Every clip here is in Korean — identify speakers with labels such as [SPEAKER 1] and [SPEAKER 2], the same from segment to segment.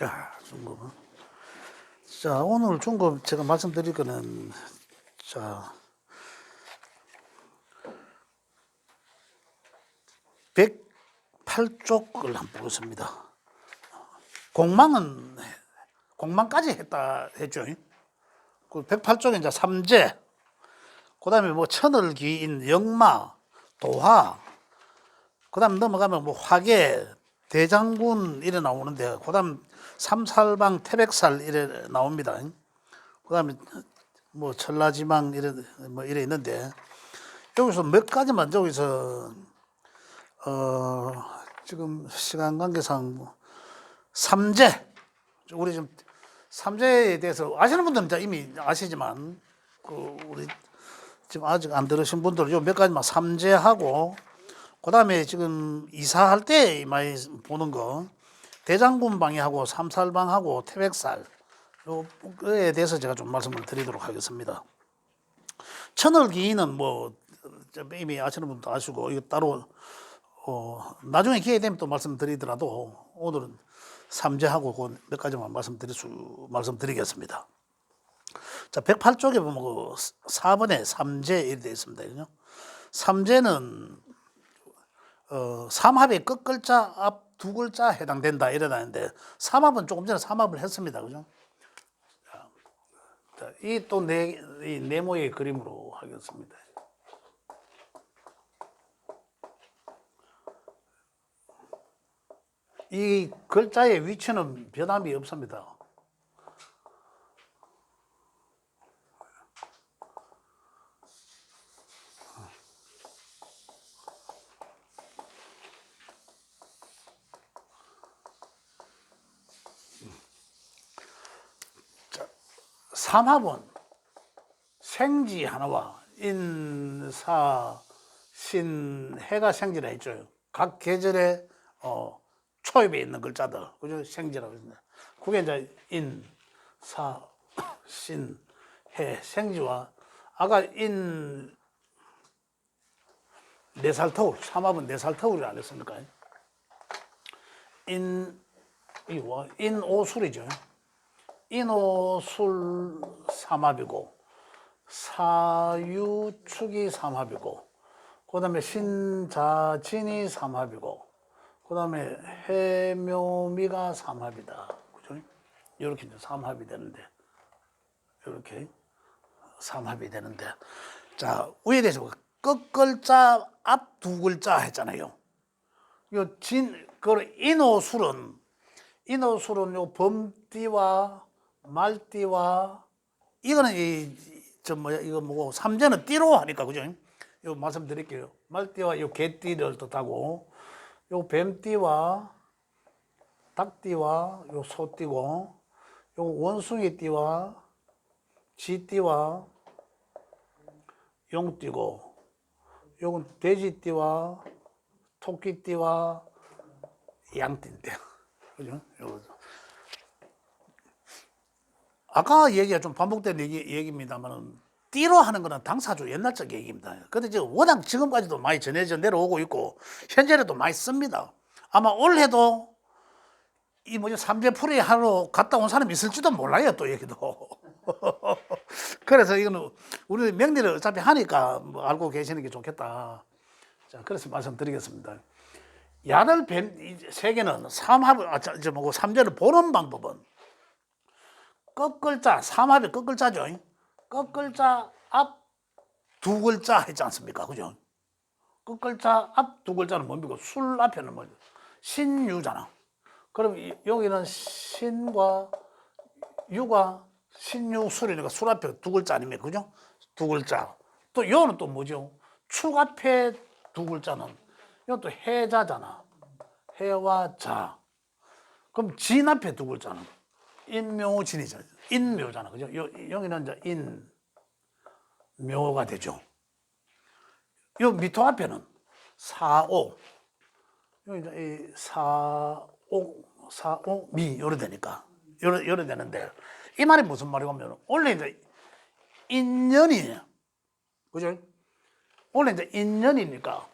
[SPEAKER 1] 야, 중급. 자, 오늘 중급 제가 말씀드릴 거는, 자, 108쪽을 한번 보겠습니다. 공망까지 했다 했죠. 그 108쪽에 이제 삼재, 그 다음에 뭐 천을기인, 영마, 도화, 그 다음 넘어가면 뭐 화계, 대장군 이래 나오는데, 그 다음 삼살방, 태백살 이래 나옵니다. 그 다음에 뭐 천라지망 이래, 뭐 이래 있는데, 여기서 몇 가지만 여기서, 지금 시간 관계상 뭐 삼재, 우리 좀 삼재에 대해서 아시는 분들은 이미 아시지만, 그 우리 지금 아직 안 들으신 분들은 요 몇 가지만 삼재하고, 그 다음에 지금 이사할 때 많이 보는 거, 대장군 방해하고 삼살방하고 태백살, 요거에 대해서 제가 좀 말씀을 드리도록 하겠습니다. 천을기인은 뭐 이미 아시는 분도 아시고, 이거 따로 나중에 기회 되면 또 말씀드리더라도 오늘은 삼재하고 그 몇 가지만 말씀드리겠습니다. 자, 108쪽에 보면 그 4번에 삼재 이렇게 되어 있습니다. 삼재는 삼합의 끝글자 앞 두 글자 해당된다 이러다는데, 삼합은 조금 전에 삼합을 했습니다. 그죠? 자, 이 또 이 네모의 그림으로 하겠습니다. 이 글자의 위치는 변함이 없습니다. 삼합은 생지 하나와 인사 신 해가 생지라 했죠. 각 계절에 초입에 있는 글자들, 그죠? 생지라고 했습니다. 그게 이제 인사 신 해 생지와 아까 네살터울, 삼합은 네살터울이 안 했습니까? 인오술이죠. 인오술 삼합이고, 사유축이 삼합이고, 그 다음에 신자진이 삼합이고, 그 다음에 해묘미가 삼합이다. 그죠? 이렇게 이제 삼합이 되는데, 이렇게 삼합이 되는데, 자, 위에 대해서 끝글자 앞 두 글자 했잖아요. 인오술은 요 범띠와 말띠와, 이거는 이거 뭐고, 삼재는 띠로 하니까, 그죠? 요 말씀드릴게요. 말띠와 요 개띠를 뜻하고, 요 뱀띠와 닭띠와 요 소띠고, 요 원숭이띠와 쥐띠와 용띠고, 요건 돼지띠와 토끼띠와 양띠인데, 그죠? 요거죠. 아까 얘기가 좀 반복된 얘기입니다만은, 띠로 하는 거는 당사주 옛날적 얘기입니다. 근데 지금 워낙 지금까지도 많이 전해져 내려오고 있고, 현재에도 많이 씁니다. 아마 올해도 이 삼재풀이 하러 갔다 온 사람이 있을지도 몰라요, 또 얘기도. 그래서 이거는 우리 명리를 어차피 하니까 뭐 알고 계시는 게 좋겠다. 자, 그래서 말씀드리겠습니다. 야들 뱀 세계는 삼재를 보는 방법은 끝글자, 삼합의 끝글자죠. 끝글자 앞 두 글자 했지 않습니까? 그죠? 끝글자 앞 두 글자는 뭡니까? 술 앞에는 뭐죠? 신유잖아. 그럼 여기는 신과 유가 신유술이니까 술 앞에 두 글자 아닙니까? 그죠? 두 글자. 또 요는 또 뭐죠? 축 앞에 두 글자는 이건 또 해자잖아. 해와 자. 그럼 진 앞에 두 글자는 인묘진이잖아. 인묘잖아. 그죠? 여기는 이제 인묘가 되죠. 요 미토 앞에는 사오. 여기 이제 사오미 요래 되니까. 요래 되는데, 이 말이 무슨 말이냐면, 원래 이제 인연이에요. 그죠? 원래 이제 인연이니까.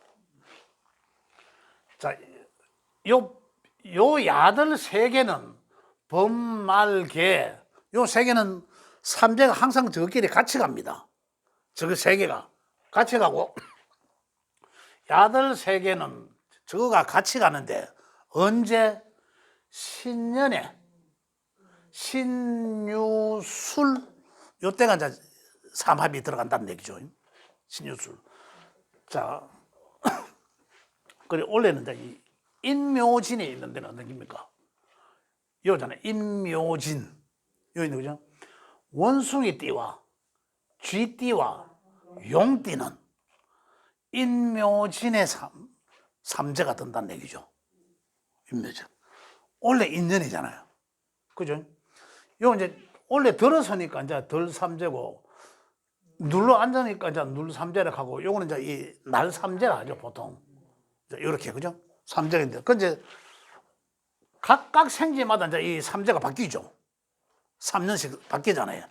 [SPEAKER 1] 자, 요 야들 세 개는 범말개 요 세 개는 삼재가 항상 저끼리 같이 갑니다. 저거 세 개가 같이 가고 야들 세 개는 저거가 같이 가는데 언제 신년에 신유술 요때가 이제 삼합이 들어간다는 얘기죠. 신유술. 자, 그리고 원래는 이제 이 인묘진이 있는 데는 어떤 겁니까? 요잖아요. 인묘진. 요 있는 거죠. 원숭이 띠와 쥐띠와 용띠는 인묘진의 삼재가 든다는 얘기죠. 인묘진. 원래 인연이잖아요. 그죠? 요 이제 원래 들어서니까 이제 덜 삼재고 눌러 앉으니까 이제 눌 삼재를 하고 요거는 이제 이 날 삼재라 하죠, 보통. 이렇게 그죠? 삼재인데. 그 이제 각각 생지마다 이제 이 삼재가 바뀌죠. 3년씩 바뀌잖아요.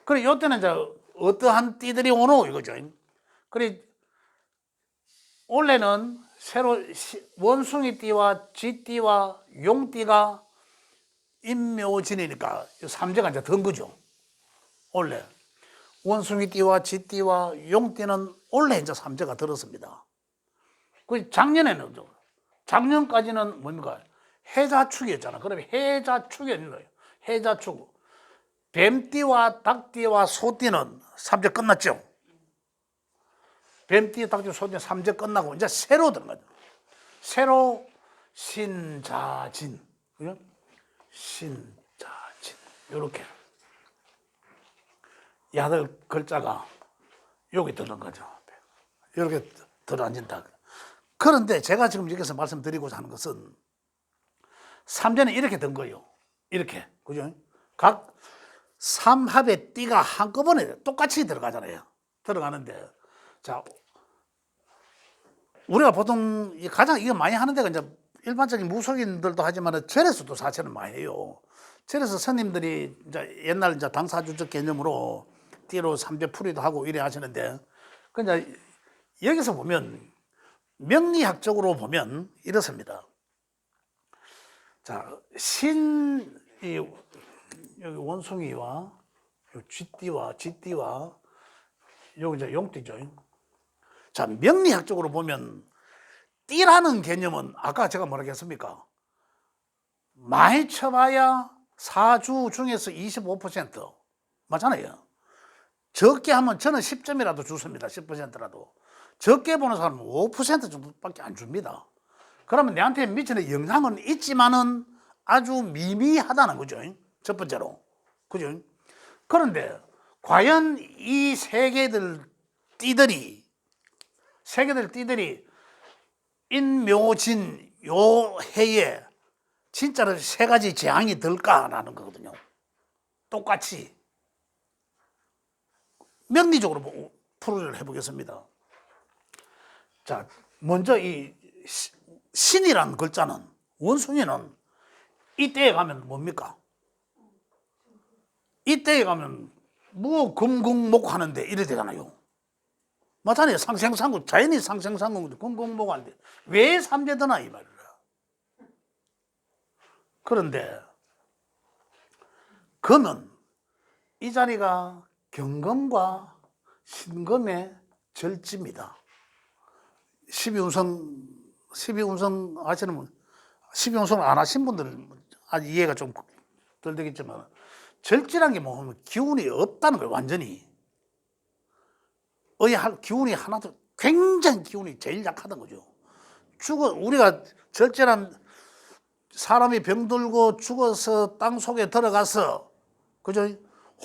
[SPEAKER 1] 그래 요때는 이제 어떠한 띠들이 오노 이거죠. 그래 원래는 새로 원숭이 띠와 쥐띠와 용띠가 인묘진이니까 삼재가 이제 든 거죠. 원래 원숭이 띠와 쥐띠와 용띠는 원래 이제 삼재가 들었습니다. 그 작년에는 작년까지는 뭡니까? 해자축이었잖아. 그러면 해자축이 있는 거예요. 해자축. 뱀띠와 닭띠와 소띠는 삼재 끝났죠. 뱀띠, 닭띠, 소띠는 삼재 끝나고 이제 새로 들어가죠. 새로 신자진. 그죠? 신자진. 요렇게. 야들 글자가 여기 들어간 거죠. 이렇게 들어앉는다. 그런데 제가 지금 여기서 말씀드리고자 하는 것은 삼재는 이렇게 된 거예요. 이렇게. 그죠? 각 삼합의 띠가 한꺼번에 똑같이 들어가잖아요. 들어가는데, 자, 우리가 보통 가장 이거 많이 하는 데가 이제 일반적인 무속인들도 하지만 절에서도 사실은 많이 해요. 절에서 스님들이 이제 옛날 이제 당사주적 개념으로 띠로 삼재풀이도 하고 이래 하시는데, 그 이제 여기서 보면 명리학적으로 보면 이렇습니다. 자, 여기 원숭이와 쥐띠와 여기 이제 용띠죠. 자, 명리학적으로 보면 띠라는 개념은 아까 제가 뭐라고 했습니까? 많이 쳐봐야 사주 중에서 25% 맞잖아요. 적게 하면 저는 10점이라도 주습니다. 10%라도. 적게 보는 사람은 5% 정도밖에 안 줍니다. 그러면 내한테 미치는 영향은 있지만은 아주 미미하다는 거죠. 첫 번째로. 그죠? 그런데 과연 이 세 개들 띠들이 인묘진 요 해에 진짜로 세 가지 재앙이 들까라는 거거든요. 똑같이. 명리적으로 풀이를 해보겠습니다. 자, 먼저 이 신이라는 글자는, 원숭이는 이때에 가면 뭡니까? 이때에 가면 뭐 금공목 하는데 이래 되잖아요. 맞잖아요. 상생상국, 자연이 상생상국인데 금공목 하는데 왜 삼재드나 이 말이야. 그런데 금은 이 자리가 경금과 신금의 절지입니다. 12운성 아시는 분, 12운성을 안 하신 분들은 아직 이해가 좀 덜 되겠지만, 절지란 게 뭐냐면 기운이 없다는 거예요, 완전히. 기운이 하나도, 굉장히 기운이 제일 약하다는 거죠. 우리가 절제란 사람이 병들고 죽어서 땅 속에 들어가서, 그죠?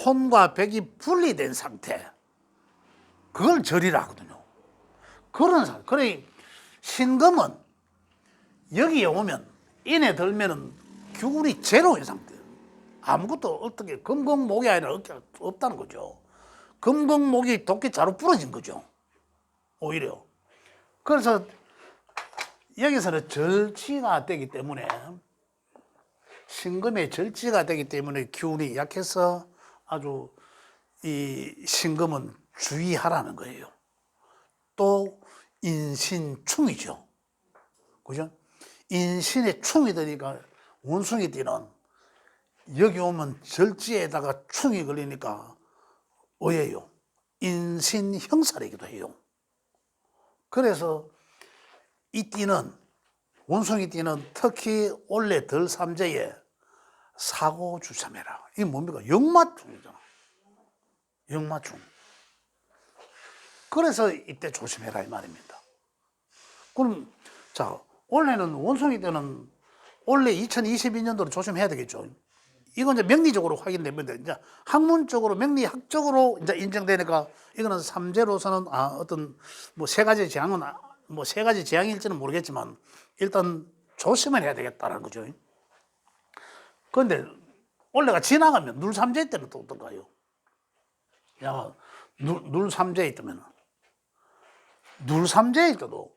[SPEAKER 1] 혼과 백이 분리된 상태. 그걸 절이라 하거든요. 그런 상태. 그래, 신금은 여기에 오면, 인에 들면은 기운이 제로인 상태. 아무것도 어떻게, 금공목이 아니라 없다는 거죠. 금공목이 도끼자루 부러진 거죠. 오히려. 그래서 여기서는 절지가 되기 때문에, 신금의 절지가 되기 때문에 기운이 약해서 아주 이 신금은 주의하라는 거예요. 또 인신충이죠. 그죠? 인신의 충이 되니까 원숭이띠는 여기 오면 절지에다가 충이 걸리니까 의예요. 인신형살이기도 해요. 그래서 이 띠는, 원숭이 띠는 특히 올해 덜삼재에 사고 조심해라. 이게 뭡니까? 역마충이잖아. 역마충. 그래서 이때 조심해라 이 말입니다. 그럼 자, 올해는 원숭이 때는 올해 2022년도로 조심해야 되겠죠. 이건 이제 명리적으로 확인되면 이제 학문적으로 명리학적으로 이제 인정되니까 이거는 삼재로서는 어떤 뭐 세 가지 재앙은 뭐 세 가지 재앙일지는 모르겠지만 일단 조심을 해야 되겠다는 거죠. 그런데 올해가 지나가면 눌삼재 때는 또 어떨까요? 야, 눌삼재에 있다면 눌삼재일 때도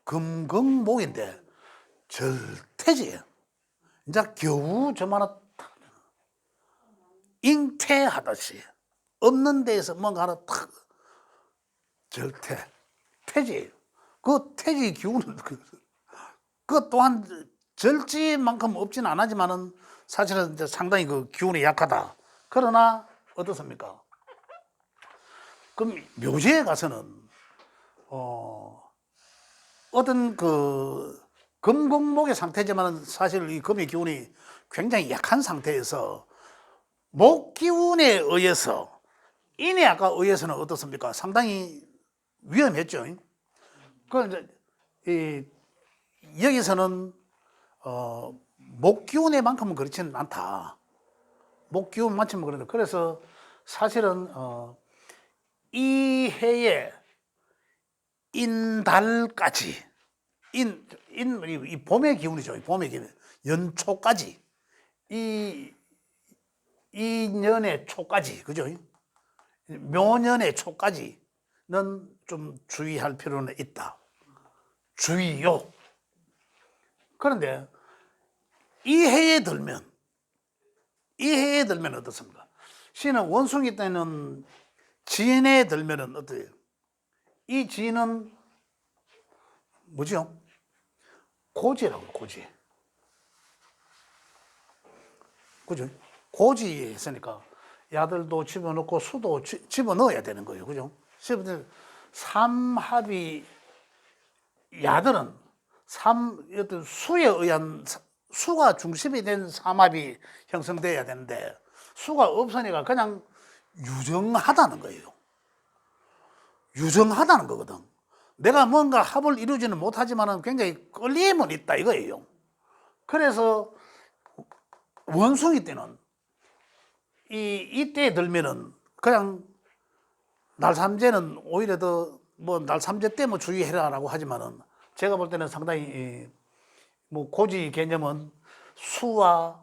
[SPEAKER 1] 금금목인데 절태지예요. 이제 겨우 저만한 잉태하듯이 없는 데에서 뭔가 하나 탁 절태 태지예요. 그 태지 기운은 그 또한 절지만큼 없지는 않지만은 사실은 이제 상당히 그 기운이 약하다. 그러나 어떻습니까? 그럼 묘지에 가서는 어떤 그 금공목의 상태지만은 사실 이 금의 기운이 굉장히 약한 상태에서 목 기운에 의해서 인에 아까 의해서는 어떻습니까? 상당히 위험했죠. 그 이제 여기서는 목 기운에만큼은 그렇지는 않다. 목 기운만큼은 그런데 그래서 사실은 이 해에 인달까지 이 봄의 기운이죠. 봄의 기운 연초까지 이 년의 초까지 그죠? 묘년의 초까지는 좀 주의할 필요는 있다. 주의요. 그런데 이 해에 들면 어떻습니까? 신은 원숭이 때는 진에 들면은 어때요? 이 진은 뭐죠? 고지라고 고지. 그죠? 고지에 있으니까 야들도 집어넣고 수도 집어넣어야 되는 거예요. 그죠? 삼합이 야들은 어떤 수에 의한 수가 중심이 된 삼합이 형성돼야 되는데 수가 없으니까 그냥 유정하다는 거예요. 유정하다는 거거든. 내가 뭔가 합을 이루지는 못하지만 굉장히 끌림은 있다 이거예요. 그래서 원숭이 때는 이때에 들면은 그냥 날삼재는 오히려 더 뭐 날삼재 때 뭐 주의해라라고 하지만은 제가 볼 때는 상당히 뭐 고지 개념은 수와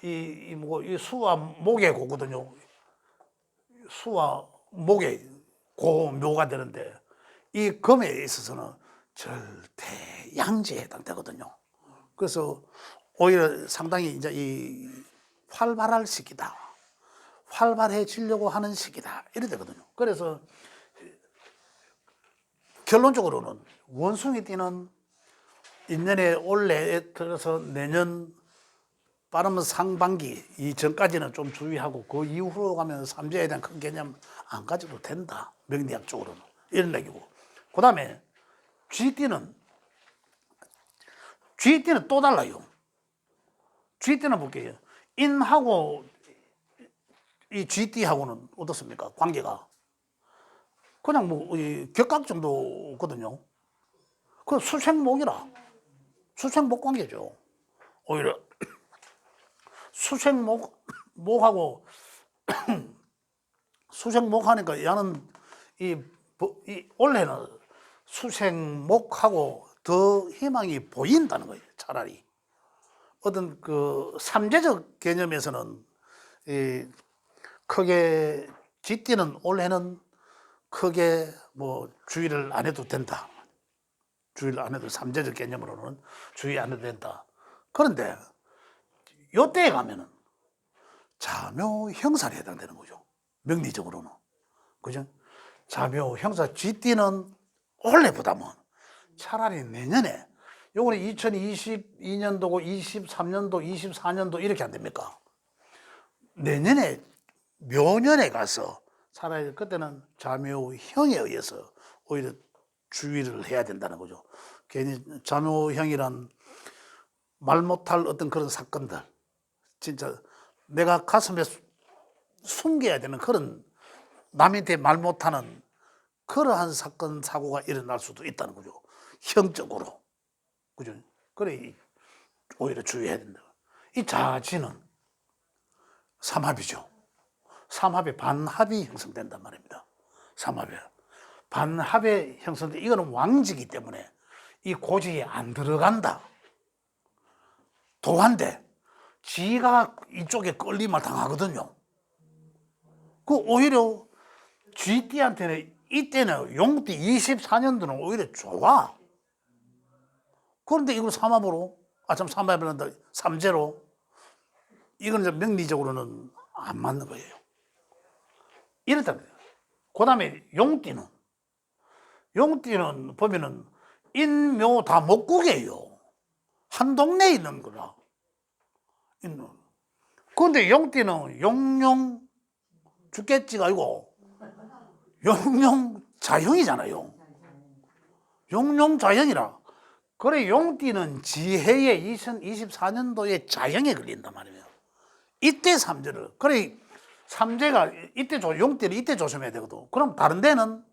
[SPEAKER 1] 이 수와 목의 고거든요. 수와 목의 고묘가 되는데 이 금에 있어서는 절대 양지에 해당되거든요. 그래서 오히려 상당히 이제 이 활발할 시기다. 활발해지려고 하는 시기다. 이래 되거든요. 그래서 결론적으로는 원숭이 띠는 인년에 올해 들어서 내년 빠르면 상반기 이전까지는 좀 주의하고 그 이후로 가면 삼재에 대한 큰 개념 안 가져도 된다. 명리학적으로는. 이런 얘기고. 그 다음에 쥐띠는 또 달라요. 쥐띠는 볼게요. 인하고 이 쥐띠하고는 어떻습니까? 관계가. 그냥 뭐 격각 정도거든요. 그 수생목이라. 수생목 관계죠. 오히려 수생목하고 수생목하니까 얘는 올해는 수생목하고 더 희망이 보인다는 거예요. 차라리 어떤 그 삼재적 개념에서는 크게 쥐띠는 올해는 크게 뭐 주의를 안 해도 된다. 주의를 안 해도 삼재적 개념으로는 주의 안 해도 된다. 그런데 요때에 가면은 자묘 형사에 해당되는 거죠. 명리적으로는. 그죠? 자묘 형사 쥐띠는 올해보다는 차라리 내년에 요거는 2022년도고 23년도, 24년도 이렇게 안 됩니까? 내년에 묘년에 가서 차라리 그때는 자묘형에 의해서 오히려 주의를 해야 된다는 거죠. 괜히 자묘형이란 말 못할 어떤 그런 사건들, 진짜 내가 가슴에 숨겨야 되는 그런 남한테 말 못하는 그러한 사건 사고가 일어날 수도 있다는 거죠. 형적으로, 그죠? 그래 오히려 주의해야 된다. 이 자지는 삼합이죠. 삼합에 반합이 형성된단 말입니다. 삼합에 반합에 형성돼. 이거는 왕지기 때문에 이 고지에 안 들어간다. 도한데 지가 이쪽에 끌림을 당하거든요. 그 오히려 쥐띠한테는 이때는 용띠 24년도는 오히려 좋아. 그런데 이걸 삼합으로, 삼합이란다, 삼재로, 이건 이제 명리적으로는 안 맞는 거예요. 이렇다. 그 다음에 용띠는 보면은 인묘 다 목국이에요. 한 동네에 있는 거라. 그런데 용띠는 용용 죽겠지가 아니고 용용 자형이잖아요. 용용 자형이라. 그래 용띠는 지해에 2024년도에 자형에 걸린단 말이에요. 이때 삼재를. 그래 삼재가 이때 용띠는 이때 조심해야 되거든. 그럼 다른 데는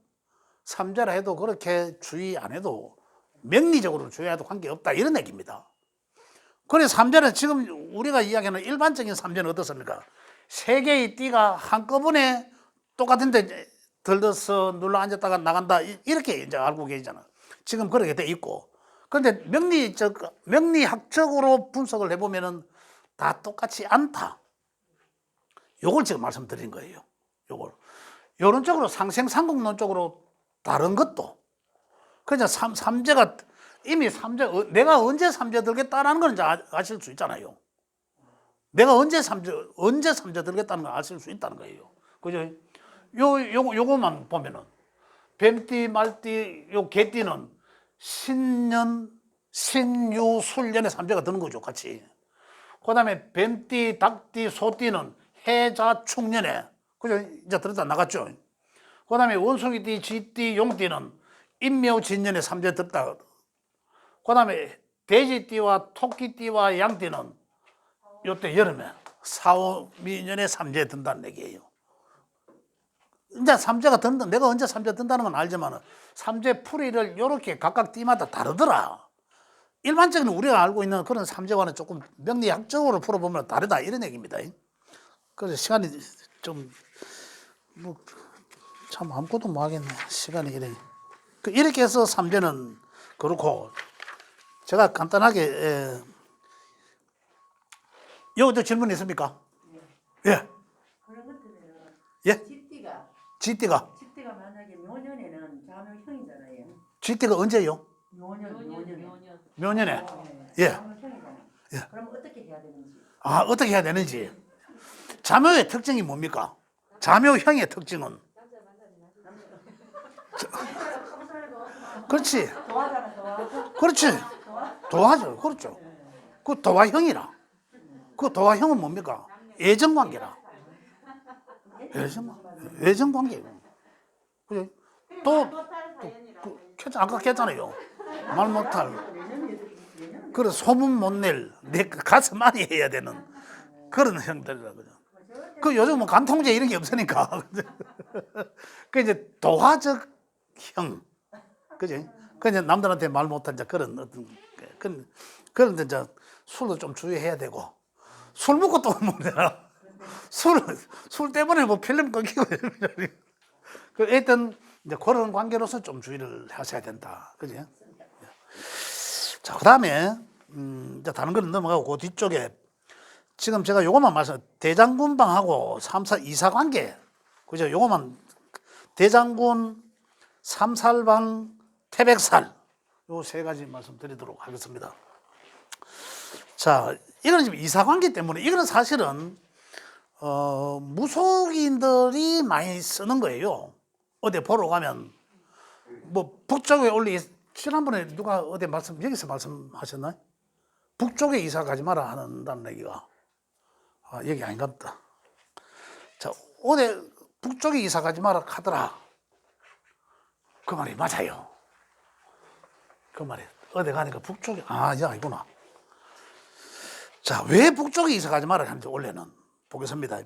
[SPEAKER 1] 삼재라 해도 그렇게 주의 안 해도 명리적으로 주의해도 관계없다 이런 얘기입니다. 그래 삼재는 지금 우리가 이야기하는 일반적인 삼재는 어떻습니까? 세 개의 띠가 한꺼번에 똑같은 데 들어서 눌러 앉았다가 나간다 이렇게 이제 알고 계시잖아. 지금 그렇게 돼 있고. 그런데 명리학적으로 분석을 해보면은 다 똑같지 않다. 요걸 지금 말씀드린 거예요. 요걸. 요런 쪽으로 상생상국론 쪽으로 다른 것도. 그냥 삼재가 이미 내가 언제 삼재 들겠다라는 건 이제 아실 수 있잖아요. 내가 언제 삼재 들겠다는 걸 아실 수 있다는 거예요. 그죠? 요거만 보면은 뱀띠, 말띠, 요 개띠는 신년, 신유, 술년에 삼재가 드는 거죠, 같이. 그 다음에 뱀띠, 닭띠, 소띠는 해자, 축년에, 그죠? 이제 들었다 나갔죠. 그 다음에 원숭이띠, 쥐띠, 용띠는 인묘, 진년에 삼재 들었다. 그 다음에 돼지띠와 토끼띠와 양띠는 요때 여름에 사오미년에 삼재 든다는 얘기예요. 이제 삼재가 든다. 내가 언제 삼재 든다는 건 알지만 삼재 풀이를 요렇게 각각 띠마다 다르더라. 일반적인 우리가 알고 있는 그런 삼재와는 조금 명리학적으로 풀어보면 다르다 이런 얘기입니다. 그래서 시간이 좀 뭐 참 아무것도 못 하겠네. 시간이 이래. 이렇게 해서 삼재는 그렇고 제가 간단하게 여기도 질문 있습니까? 예.
[SPEAKER 2] 그런 것들은
[SPEAKER 1] 예? 쥐띠가
[SPEAKER 2] 집대가 만약에 묘년에는 자묘형이잖아요.
[SPEAKER 1] 쥐띠가 언제요? 묘년에. 예.
[SPEAKER 2] 자묘형이잖아요.
[SPEAKER 1] 예.
[SPEAKER 2] 그럼 어떻게 해야 되는지.
[SPEAKER 1] 어떻게 해야 되는지. 자묘의 특징이 뭡니까? 자묘형의 특징은 그렇지. 그렇지. 도화죠. 그렇죠. 그 도화형이라. 그 도화형은 뭡니까? 애정관계라. 애정관계. 그죠? 또 아까 했잖아요. 말 못할. 그래 소문 못 낼. 내 가슴 안에 해야 되는 그런 형들이라 그죠. 그 요즘 뭐 간통죄 이런 게 없으니까. 그 이제 도화적 형. 그지? 그 이제 남들한테 말 못한 그런 어떤 그런데 이제 술도 좀 주의해야 되고 술 먹고 또 먹잖아. 술 때문에 뭐 필름 끊기고 그 일단 이제 그런 관계로서 좀 주의를 하셔야 된다. 그지? 자, 그다음에 이제 다른 거는 넘어가고 그 뒤쪽에 지금 제가 요것만 대장군방하고 3사 이사관계 그죠? 요것만 대장군, 삼살방, 태백살 요 세 가지 말씀드리도록 하겠습니다. 자, 이거는 지금 이사관계 때문에 이거는 사실은 무속인들이 많이 쓰는 거예요. 어디 보러 가면 뭐 북쪽에 원래 지난번에 누가 어디 여기서 말씀하셨나요? 북쪽에 이사 가지 마라 한다는 얘기가. 여기 아닌가 보다. 자, 어디 북쪽에 이사 가지 마라 하더라. 그 말이 맞아요. 그 말이. 어디 가니까 북쪽에, 야, 이구나. 자, 왜 북쪽에 이사 가지 마라 하는지 원래는 보겠습니다.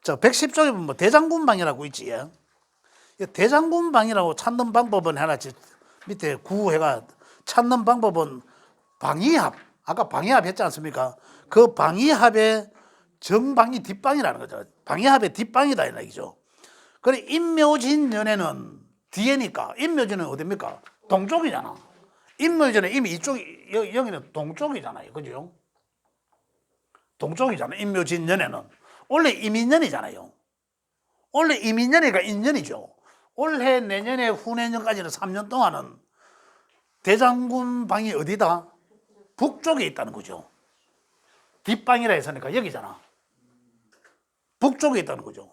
[SPEAKER 1] 자, 110쪽에 보면 뭐 대장군방이라고 있지. 대장군방이라고 찾는 방법은 해놨지. 밑에 구해가 찾는 방법은 방위합. 아까 방위합 했지 않습니까? 그 방위합의 정방이 뒷방이라는 거죠. 방위합의 뒷방이다 이 얘기죠. 그래 임묘진년에는 뒤에니까 임묘진은 어디입니까? 동쪽이잖아. 임묘진은 이미 이쪽 여기는 동쪽이잖아요. 그죠? 동쪽이잖아. 임묘진년에는 원래 임인년이잖아요. 원래 임인년이니까 인년이죠. 올해 내년에 후내년까지는 3년 동안은 대장군 방이 어디다? 북쪽에 있다는 거죠. 뒷방이라 했으니까 여기잖아. 북쪽에 있다는 거죠.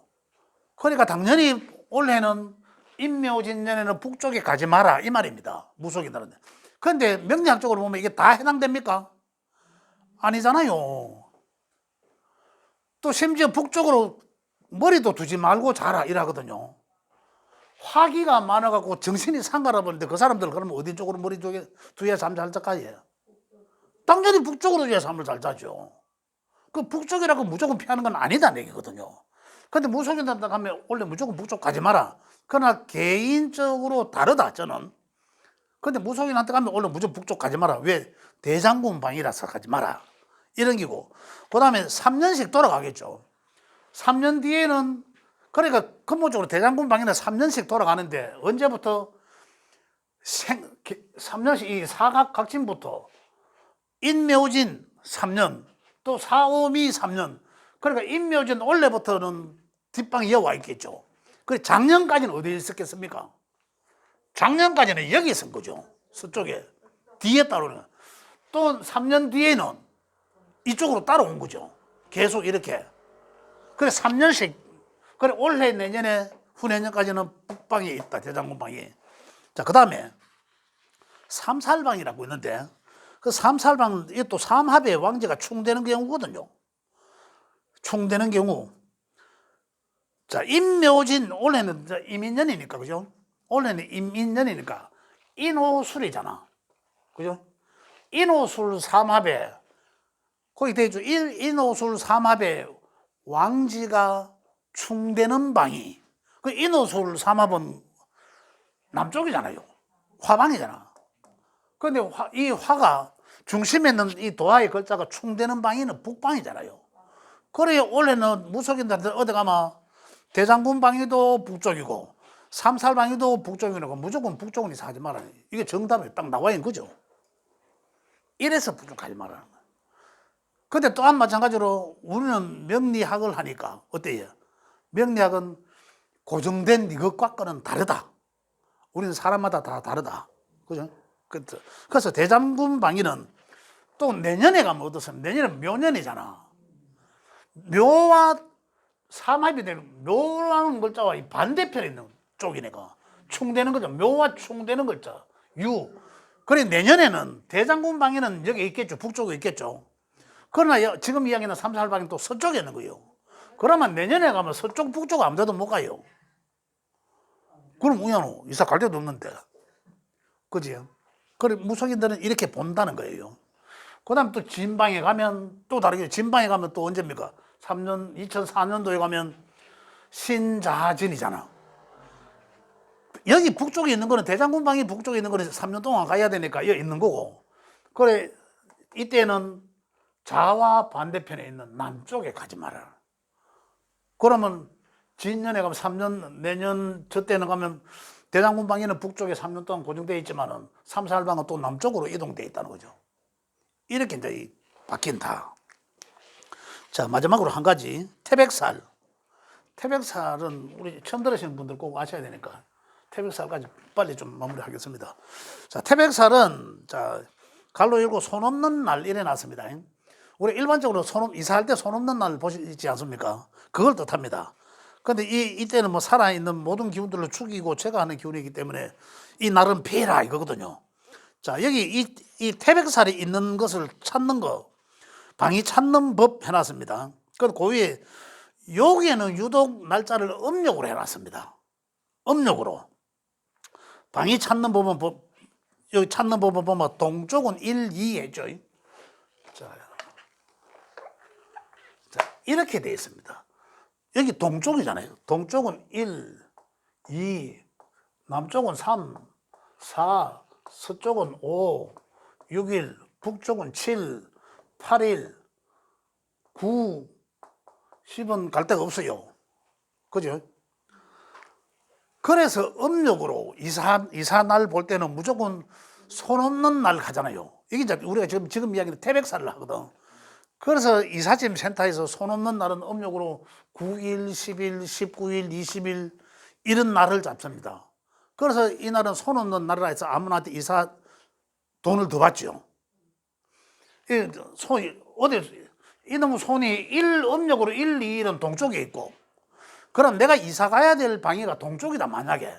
[SPEAKER 1] 그러니까 당연히 올해는 임묘진년에는 북쪽에 가지 마라 이 말입니다. 무속인들은. 그런데 명리학적으로 보면 이게 다 해당됩니까? 아니잖아요. 또 심지어 북쪽으로 머리도 두지 말고 자라 이러거든요. 화기가 많아갖고 정신이 상가라버리는데 그 사람들 그러면 어디 쪽으로 머리 두야 잠 잘 자까지? 당연히 북쪽으로 두야 잠을 잘 자죠. 그 북쪽이라고 무조건 피하는 건 아니다는 얘기거든요. 근데 무속인한테 가면 원래 무조건 북쪽 가지 마라. 그러나 개인적으로 다르다 저는. 근데 무속인한테 가면 원래 무조건 북쪽 가지 마라. 왜? 대장군 방이라서 가지 마라. 이런 기고. 그 다음에 3년씩 돌아가겠죠. 3년 뒤에는 그러니까 근본적으로 대장군 방에는 3년씩 돌아가는데 언제부터 3년씩 이 사각각진부터 인묘진 3년 또 사오미 3년 그러니까 인묘진 원래부터는 뒷방이 이어와 있겠죠. 그 작년까지는 어디에 있었겠습니까? 작년까지는 여기 있은 거죠. 서쪽에 뒤에 따르는 또 3년 뒤에는 이쪽으로 따라온 거죠. 계속 이렇게. 그래 3년씩 그래 올해 내년에 후내년까지는 북방에 있다. 대장군방이. 자, 그 다음에 삼살방이라고 있는데 그 삼살방은 이게 또 삼합의 왕제가 충되는 경우거든요. 충되는 경우. 자, 임묘진 올해는 임인년이니까 그죠? 올해는 임인년이니까 인호술이잖아. 그죠? 인호술 삼합에 거기 되죠. 인호술 삼합에 왕지가 충되는 방이 그 인호술 삼합은 남쪽이잖아요. 화방이잖아. 그런데 이 화가 중심에 있는 이 도화의 글자가 충되는 방이는 북방이잖아요. 그래 올해는 무속인들한테 어디 가면 대장군 방위도 북쪽이고 삼살 방위도 북쪽이고 무조건 북쪽은 이사하지 말아요. 이게 정답이 딱 나와 있는 거죠. 이래서 북쪽 가지 말라는 거예요. 근데 또한 마찬가지로 우리는 명리학을 하니까 어때요? 명리학은 고정된 이것과 거는 다르다. 우리는 사람마다 다 다르다. 그죠? 그래서 대장군 방위는 또 내년에 가면 어떻습니까? 내년은 묘년이잖아. 묘와 삼합이 되는 묘라는 글자와 이 반대편에 있는 쪽이니까 충되는 거죠. 묘와 충되는 글자. 유. 그래 내년에는 대장군 방위는 여기 있겠죠. 북쪽에 있겠죠. 그러나 지금 이야기는 삼살방이 또 서쪽에 있는 거예요. 그러면 내년에 가면 서쪽, 북쪽 아무데도 못 가요. 그럼 우연호 이사 갈 데도 없는데. 그지? 그래 무속인들은 이렇게 본다는 거예요. 그 다음 또 진방에 가면 또 다르게 진방에 가면 또 언제입니까? 2004년도에 가면 신자진이잖아. 여기 북쪽에 있는 거는 대장군방이 북쪽에 있는 거는 3년 동안 가야 되니까 여기 있는 거고. 그래 이때는 좌와 반대편에 있는 남쪽에 가지 말아라. 그러면 진년에 가면 3년 내년 저 때는 가면 대장군방에는 북쪽에 3년 동안 고정되어 있지만은 삼살방은 또 남쪽으로 이동되어 있다는 거죠. 이렇게 이제 바뀐다. 자, 마지막으로 한 가지 태백살. 태백살은 우리 처음 들으시는 분들 꼭 아셔야 되니까 태백살까지 빨리 좀 마무리하겠습니다. 자, 태백살은 자 갈로 열고 손 없는 날 이래 놨습니다. 우리 일반적으로 이사할 때 손 없는 날 보시지 않습니까? 그걸 뜻합니다. 근데 이때는 뭐 살아있는 모든 기운들을 죽이고 제거하는 기운이기 때문에 이 날은 피해라 이거거든요. 자, 여기 이 태백살이 있는 것을 찾는 거, 방이 찾는 법 해놨습니다. 그리고 그 위에 여기에는 유독 날짜를 음력으로 해놨습니다. 음력으로. 방이 찾는 법은 여기 찾는 법은 보면 동쪽은 1, 2 했죠. 자, 이렇게 되어 있습니다. 여기 동쪽이잖아요. 동쪽은 1, 2, 남쪽은 3, 4, 서쪽은 5, 6일, 북쪽은 7, 8일, 9, 10은 갈 데가 없어요. 그죠? 그래서 음력으로 이사 날 볼 때는 무조건 손 없는 날 가잖아요. 이게 이제 우리가 지금 이야기는 태백살을 하거든. 그래서 이삿짐 센터에서 손 없는 날은 음력으로 9일, 10일, 19일, 20일 이런 날을 잡습니다. 그래서 이 날은 손 없는 날이라 해서 아무나한테 이사 돈을 더 받죠. 이놈의 손이 음력으로 1, 2일은 동쪽에 있고, 그럼 내가 이사 가야 될 방위가 동쪽이다 만약에,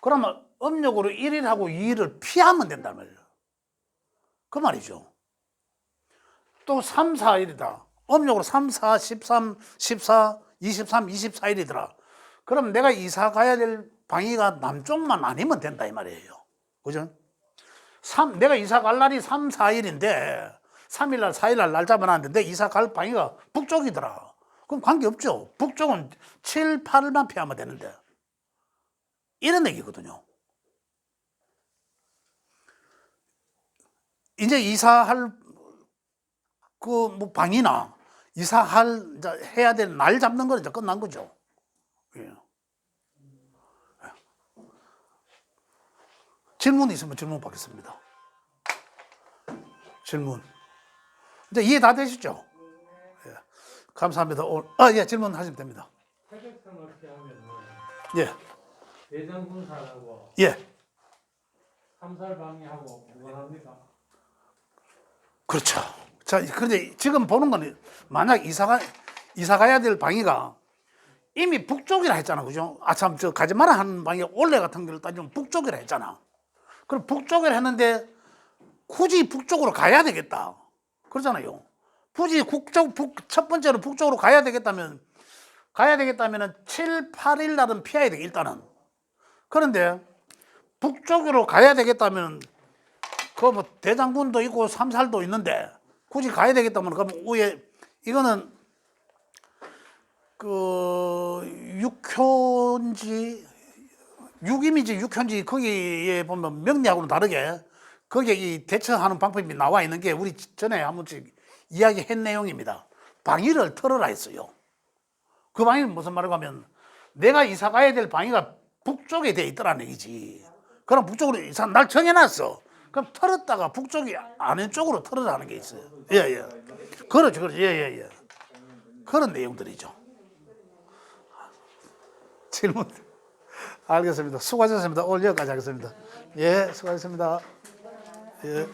[SPEAKER 1] 그러면 음력으로 1일하고 2일을 피하면 된단 말이에요. 그 말이죠. 또 3, 4일이다. 음력으로 3, 4, 13, 14, 23, 24일이더라. 그럼 내가 이사 가야 될 방위가 남쪽만 아니면 된다 이 말이에요. 그죠? 내가 이사 갈 날이 3, 4일인데 3일날, 4일날 날 잡아놨는데 이사 갈 방위가 북쪽이더라. 그럼 관계없죠. 북쪽은 7, 8일만 피하면 되는데. 이런 얘기거든요. 이제 이사할 뭐 방이나 해야 될 날 잡는 건 이제 끝난 거죠. 예. 질문 있으면 질문 받겠습니다. 질문. 이제 이해 다 되시죠? 예. 감사합니다. 예, 질문하시면 됩니다.
[SPEAKER 3] 태백산 어떻게 하면
[SPEAKER 1] 예.
[SPEAKER 3] 대장군사하고
[SPEAKER 1] 예.
[SPEAKER 3] 삼살방위하고 무관합니까?
[SPEAKER 1] 그렇죠. 자, 그런데 지금 보는 건 만약 이사 가야 될 방위가 이미 북쪽이라 했잖아. 그죠? 참, 가지 마라 하는 방위 올해 같은 경우를 따지면 북쪽이라 했잖아. 그럼 북쪽이라 했는데 굳이 북쪽으로 가야 되겠다. 그러잖아요. 굳이 첫 번째로 북쪽으로 가야 되겠다면 7, 8일 날은 피해야 돼, 일단은. 그런데 북쪽으로 가야 되겠다면 뭐 대장군도 있고 삼살도 있는데 굳이 가야 되겠다면 그럼 위에 이거는 육현지 거기에 보면 명리하고는 다르게 거기에 이 대처하는 방법이 나와 있는 게 우리 전에 한 번씩 이야기한 내용입니다. 방위를 털어라 했어요. 그 방위는 무슨 말인가 하면 내가 이사 가야 될 방위가 북쪽에 돼 있더라는 얘기지. 그럼 북쪽으로 이사 날 정해놨어. 그럼 털었다가 북쪽이 아닌 쪽으로 털으라는 게 있어요. 예. 그렇죠. 예. 그런 내용들이죠. 질문. 알겠습니다. 수고하셨습니다. 오늘 여기까지 하겠습니다. 예, 수고하셨습니다. 예.